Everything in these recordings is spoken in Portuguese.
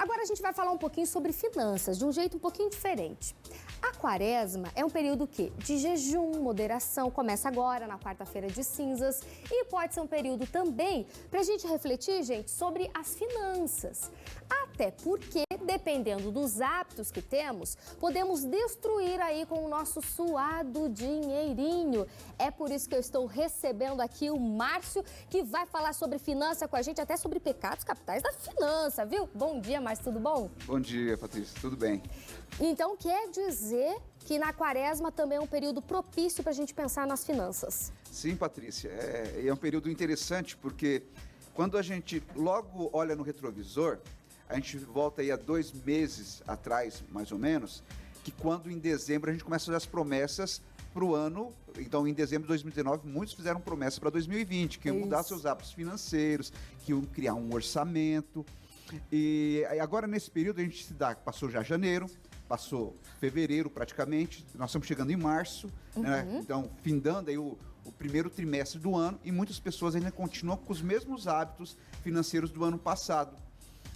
Agora a gente vai falar um pouquinho sobre finanças, de um jeito um pouquinho diferente. A quaresma é um período de jejum, moderação, começa agora, na quarta-feira de cinzas, e pode ser um período também para a gente refletir, gente, sobre as finanças. Até porque, dependendo dos hábitos que temos, podemos destruir aí com o nosso suado dinheirinho. É por isso que eu estou recebendo aqui o Márcio, que vai falar sobre finança com a gente, até sobre pecados capitais da finança, viu? Bom dia, Márcio, tudo bom? Bom dia, Patrícia, tudo bem? Então, quer dizer que na quaresma também é um período propício para a gente pensar nas finanças. Sim, Patrícia, é um período interessante porque quando a gente logo olha no retrovisor, a gente volta aí a 2 meses atrás, mais ou menos, que quando em dezembro a gente começa a fazer as promessas para o ano. Então, em dezembro de 2019, muitos fizeram promessas para 2020, que iam mudar seus hábitos financeiros, que iam criar um orçamento. E agora, nesse período, a gente passou já janeiro, passou fevereiro praticamente, nós estamos chegando em março, né? Então, findando aí o primeiro trimestre do ano, e muitas pessoas ainda continuam com os mesmos hábitos financeiros do ano passado.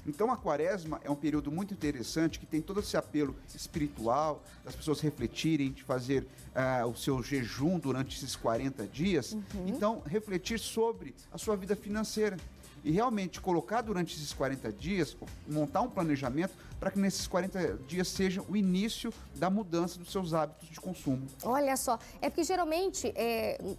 Então a quaresma é um período muito interessante que tem todo esse apelo espiritual, das pessoas refletirem, de fazer o seu jejum durante esses 40 dias. Então, refletir sobre a sua vida financeira. E realmente colocar durante esses 40 dias, montar um planejamento para que nesses 40 dias seja o início da mudança dos seus hábitos de consumo. Olha só, é porque geralmente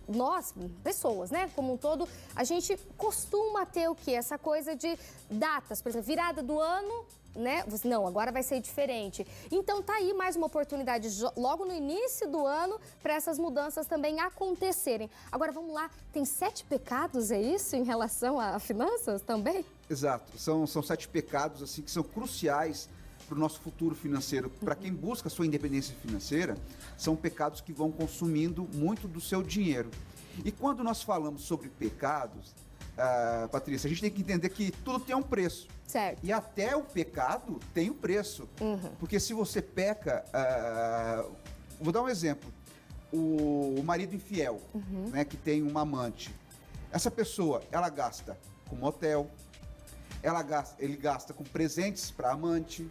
nós, pessoas, né, como um todo, a gente costuma ter o quê? Essa coisa de datas, por exemplo, virada do ano, né? Não, agora vai ser diferente. Então tá aí mais uma oportunidade logo no início do ano para essas mudanças também acontecerem. Agora vamos lá, tem 7 pecados, é isso, em relação a finanças também? Exato, são 7 pecados assim que são cruciais para o nosso futuro financeiro. Para quem busca a sua independência financeira, são pecados que vão consumindo muito do seu dinheiro. E quando nós falamos sobre pecados, Patrícia, a gente tem que entender que tudo tem um preço. Certo. E até o pecado tem um preço. Porque se você peca... vou dar um exemplo. O marido infiel, né, que tem uma amante. Essa pessoa, ela gasta com motel, ele gasta com presentes para amante.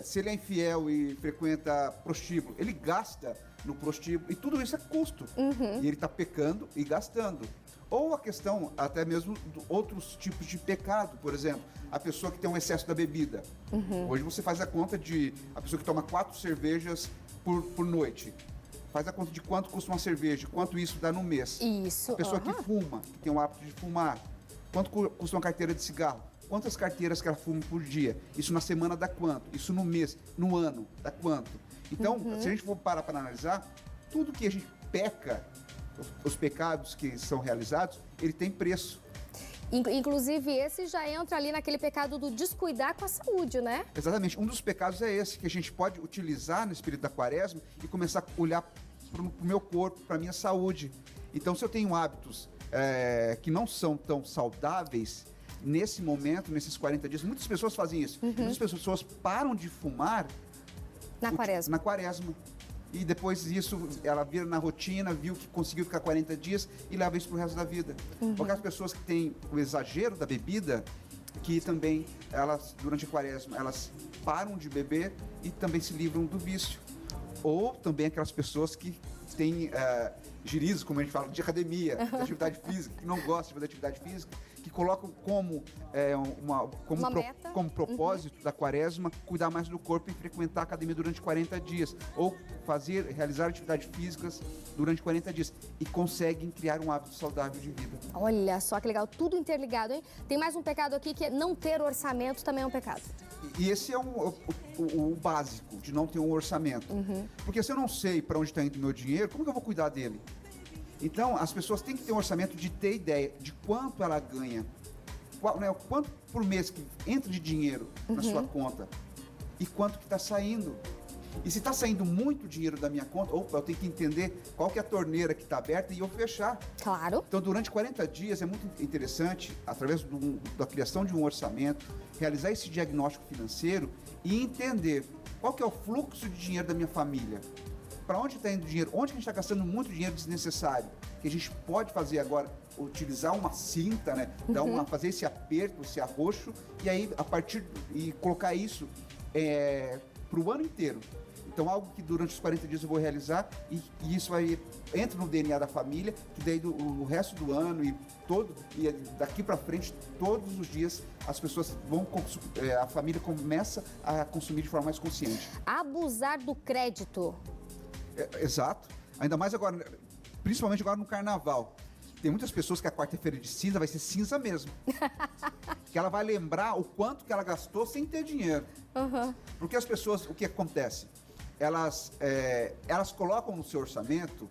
Se ele é infiel e frequenta prostíbulo, ele gasta no prostíbulo. E tudo isso é custo. E ele está pecando e gastando. Ou a questão até mesmo de outros tipos de pecado, por exemplo, a pessoa que tem um excesso da bebida. Hoje você faz a conta de a pessoa que toma 4 cervejas por noite. Faz a conta de quanto custa uma cerveja, quanto isso dá no mês. Isso. A pessoa que fuma, que tem o hábito de fumar, quanto custa uma carteira de cigarro? Quantas carteiras que ela fuma por dia? Isso na semana dá quanto? Isso no mês, no ano, dá quanto? Então, se a gente for parar para analisar, tudo que a gente peca, os pecados que são realizados, ele tem preço. Inclusive, esse já entra ali naquele pecado do descuidar com a saúde, né? Exatamente. Um dos pecados é esse, que a gente pode utilizar no espírito da quaresma e começar a olhar para o meu corpo, para a minha saúde. Então, se eu tenho hábitos que não são tão saudáveis, nesse momento, nesses 40 dias, muitas pessoas fazem isso. Muitas pessoas param de fumar na quaresma. E depois disso, ela vira na rotina, viu que conseguiu ficar 40 dias e leva isso pro resto da vida. Porque as pessoas que têm o exagero da bebida, que também, elas, durante a quaresma, elas param de beber e também se livram do vício. Ou também aquelas pessoas que têm girizo, como a gente fala, de academia, de atividade física, que não gostam de fazer atividade física, que colocam como propósito da quaresma cuidar mais do corpo e frequentar a academia durante 40 dias. Ou realizar atividades físicas durante 40 dias. E conseguem criar um hábito saudável de vida. Olha só que legal, tudo interligado, hein? Tem mais um pecado aqui que é não ter orçamento, também é um pecado. E esse é o básico, de não ter um orçamento. Porque se eu não sei para onde está indo o meu dinheiro, como que eu vou cuidar dele? Então, as pessoas têm que ter um orçamento de ter ideia de quanto ela ganha, quanto por mês que entra de dinheiro na sua conta e quanto que está saindo. E se está saindo muito dinheiro da minha conta, eu tenho que entender qual que é a torneira que está aberta e eu fechar. Claro. Então, durante 40 dias é muito interessante, através da criação de um orçamento, realizar esse diagnóstico financeiro e entender qual que é o fluxo de dinheiro da minha família. para onde está indo o dinheiro? Onde que a gente está gastando muito dinheiro desnecessário? Que a gente pode fazer agora, utilizar uma cinta, né? Fazer esse aperto, esse arroxo, e aí, e colocar isso para o ano inteiro. Então, algo que durante os 40 dias eu vou realizar e isso aí entra no DNA da família, que daí o resto do ano e daqui para frente, todos os dias, as pessoas a família começa a consumir de forma mais consciente. Abusar do crédito. Exato. Ainda mais agora, principalmente agora no carnaval. Tem muitas pessoas que a quarta-feira de cinza vai ser cinza mesmo. Que ela vai lembrar o quanto que ela gastou sem ter dinheiro. Uhum. Porque as pessoas, o que acontece? Elas colocam no seu orçamento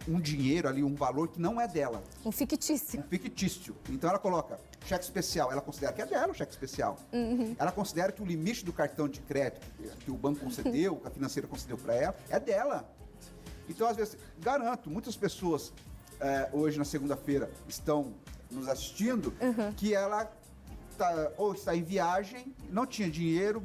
um dinheiro ali, um valor que não é dela. Um fictício. Um fictício. Então ela coloca cheque especial, ela considera que é dela o cheque especial. Uhum. Ela considera que o limite do cartão de crédito que o banco concedeu, que a financeira concedeu para ela, é dela. Então, às vezes, garanto, muitas pessoas hoje na segunda-feira estão nos assistindo, que ela ou está em viagem, não tinha dinheiro,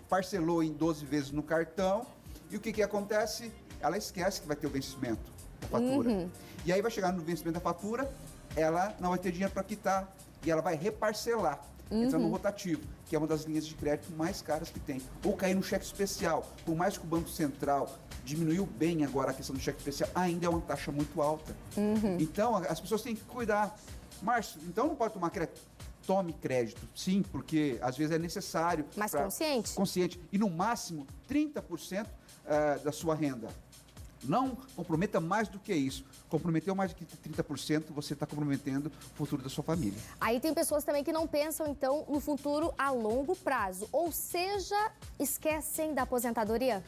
parcelou em 12 vezes no cartão, e o que acontece? Ela esquece que vai ter o vencimento da fatura. E aí vai chegar no vencimento da fatura, ela não vai ter dinheiro para quitar, e ela vai reparcelar, entra no rotativo, que é uma das linhas de crédito mais caras que tem. Ou cair no cheque especial, por mais que o Banco Central diminuiu bem agora a questão do cheque especial, ainda é uma taxa muito alta. Então, as pessoas têm que cuidar. Márcio, então não pode tomar crédito. Tome crédito, sim, porque às vezes é necessário. Mas consciente? Consciente. E no máximo 30% da sua renda. Não comprometa mais do que isso. Comprometeu mais do que 30%, você está comprometendo o futuro da sua família. Aí tem pessoas também que não pensam, então, no futuro a longo prazo. Ou seja, esquecem da aposentadoria?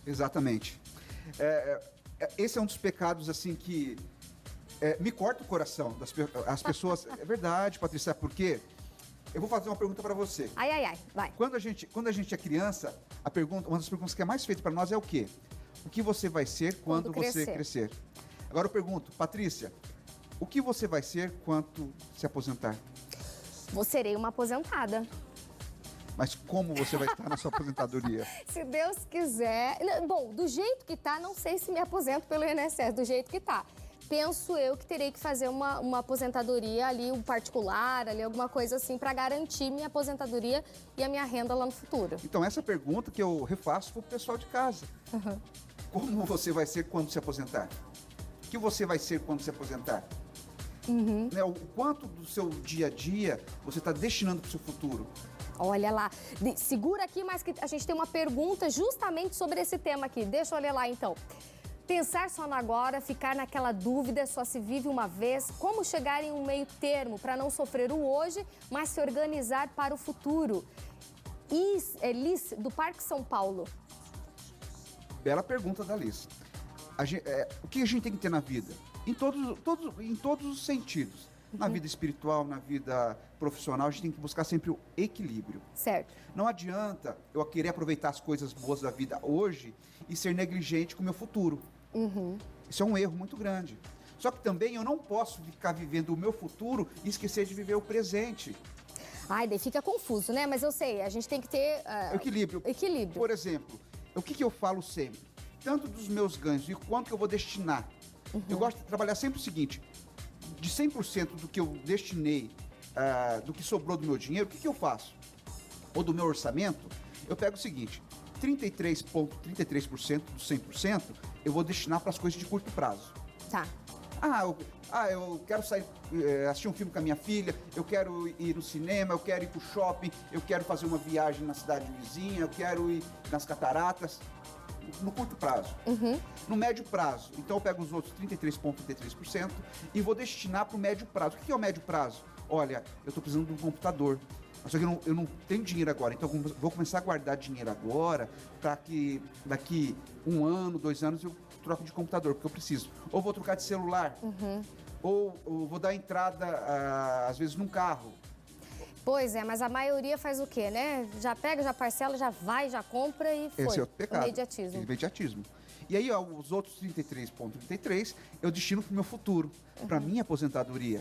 Exatamente. Esse é um dos pecados, assim, que me corta o coração as pessoas. É verdade, Patrícia, por quê? Eu vou fazer uma pergunta para você. Ai, vai. Quando a gente é criança, uma das perguntas que é mais feita para nós é o quê? O que você vai ser quando você crescer? Agora eu pergunto, Patrícia, o que você vai ser quando se aposentar? Serei uma aposentada. Mas como você vai estar na sua aposentadoria? Se Deus quiser. Bom, do jeito que tá, não sei se me aposento pelo INSS, do jeito que tá. Penso eu que terei que fazer uma aposentadoria ali, um particular, ali, alguma coisa assim, para garantir minha aposentadoria e a minha renda lá no futuro. Então, essa pergunta que eu refaço para o pessoal de casa. Como você vai ser quando se aposentar? O que você vai ser quando se aposentar? Né, o quanto do seu dia a dia você está destinando para o seu futuro? Olha lá, segura aqui, mas que a gente tem uma pergunta justamente sobre esse tema aqui. Deixa eu ler lá, então. Pensar só no agora, ficar naquela dúvida, só se vive uma vez. Como chegar em um meio termo para não sofrer o hoje, mas se organizar para o futuro? Liz, do Parque São Paulo. Bela pergunta da Liz. O que a gente tem que ter na vida? Em todos os sentidos. Na vida espiritual, na vida profissional, a gente tem que buscar sempre o equilíbrio. Certo. Não adianta eu querer aproveitar as coisas boas da vida hoje e ser negligente com o meu futuro. Isso é um erro muito grande. Só que também eu não posso ficar vivendo o meu futuro e esquecer de viver o presente. Ai, daí fica confuso, né? Mas eu sei, a gente tem que ter... Equilíbrio. Equilíbrio. Por exemplo, o que eu falo sempre? Tanto dos meus ganhos e quanto que eu vou destinar. Eu gosto de trabalhar sempre o seguinte, de 100% do que eu destinei, do que sobrou do meu dinheiro, o que eu faço? Ou do meu orçamento, eu pego o seguinte, 33% dos 100% eu vou destinar para as coisas de curto prazo. Tá. Eu quero sair, assistir um filme com a minha filha, eu quero ir no cinema, eu quero ir pro shopping, eu quero fazer uma viagem na cidade vizinha, eu quero ir nas cataratas. No curto prazo. No médio prazo, então eu pego os outros 33,33% e vou destinar para o médio prazo. O que é o médio prazo? Olha, eu estou precisando de um computador, só que eu não tenho dinheiro agora, então eu vou começar a guardar dinheiro agora para que daqui 1 ano, 2 anos eu troco de computador, porque eu preciso. Ou vou trocar de celular, ou vou dar entrada, às vezes, num carro. Pois é, mas a maioria faz o quê, né? Já pega, já parcela, já vai, já compra e foi. Esse é outro pecado. Imediatismo. E aí, os outros 33,33 eu destino para o meu futuro, para minha aposentadoria.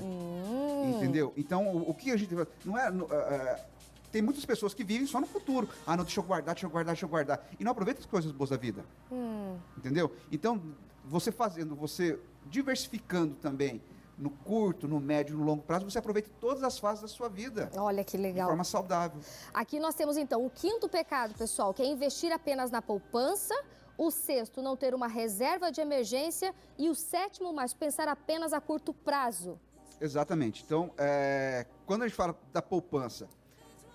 Entendeu? Então, o que a gente... tem muitas pessoas que vivem só no futuro. Ah, não, deixa eu guardar, deixa eu guardar, deixa eu guardar. E não aproveita as coisas boas da vida. Entendeu? Então, você diversificando também no curto, no médio, no longo prazo, você aproveita todas as fases da sua vida. Olha que legal. De forma saudável. Aqui nós temos, então, o quinto pecado, pessoal, que é investir apenas na poupança. O sexto, não ter uma reserva de emergência. E o sétimo, mais pensar apenas a curto prazo. Exatamente. Então, quando a gente fala da poupança,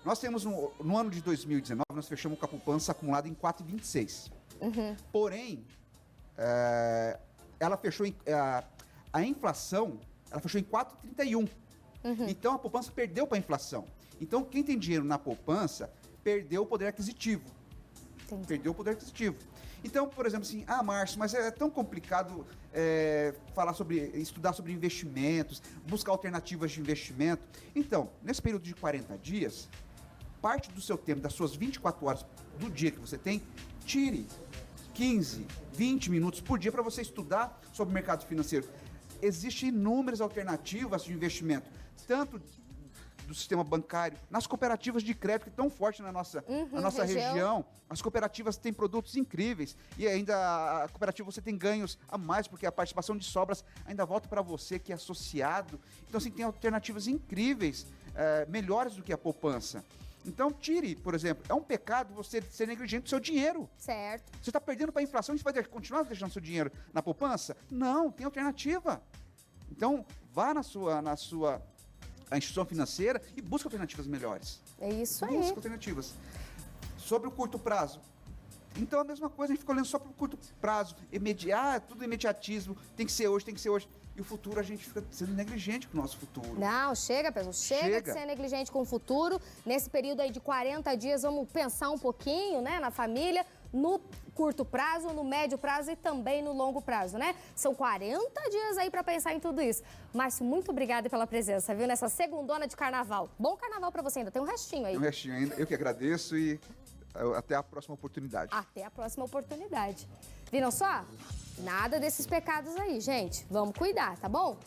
nós temos, no ano de 2019, nós fechamos com a poupança acumulada em 4,26. Porém, ela fechou a inflação, ela fechou em 4,31. Então, a poupança perdeu para a inflação. Então, quem tem dinheiro na poupança, perdeu o poder aquisitivo. Entendi. Perdeu o poder aquisitivo. Então, por exemplo, assim, Márcio, mas é tão complicado estudar sobre investimentos, buscar alternativas de investimento. Então, nesse período de 40 dias, parte do seu tempo, das suas 24 horas do dia que você tem, tire 15, 20 minutos por dia para você estudar sobre o mercado financeiro. Existem inúmeras alternativas de investimento, tanto do sistema bancário, nas cooperativas de crédito que estão fortes na nossa região. As cooperativas têm produtos incríveis e ainda a cooperativa você tem ganhos a mais, porque a participação de sobras ainda volta para você que é associado. Então, assim, tem alternativas incríveis, melhores do que a poupança. Então, tire, por exemplo, é um pecado você ser negligente do seu dinheiro. Certo. Você está perdendo para a inflação e você vai continuar deixando seu dinheiro na poupança? Não, tem alternativa. Então, vá na sua a instituição financeira e busca alternativas melhores. É isso aí. Busca alternativas. Sobre o curto prazo. Então, a mesma coisa, a gente fica olhando só para o curto prazo. Tudo imediatismo, tem que ser hoje, tem que ser hoje. E o futuro, a gente fica sendo negligente com o nosso futuro. Não, chega, pessoal. Chega de ser negligente com o futuro. Nesse período aí de 40 dias, vamos pensar um pouquinho, né, na família, no curto prazo, no médio prazo e também no longo prazo, né? São 40 dias aí para pensar em tudo isso. Márcio, muito obrigada pela presença, viu? Nessa segundona de carnaval. Bom carnaval para você ainda. Tem um restinho aí. Tem um restinho ainda. Eu que agradeço e até a próxima oportunidade. Até a próxima oportunidade. Viram só? Nada desses pecados aí, gente. Vamos cuidar, tá bom?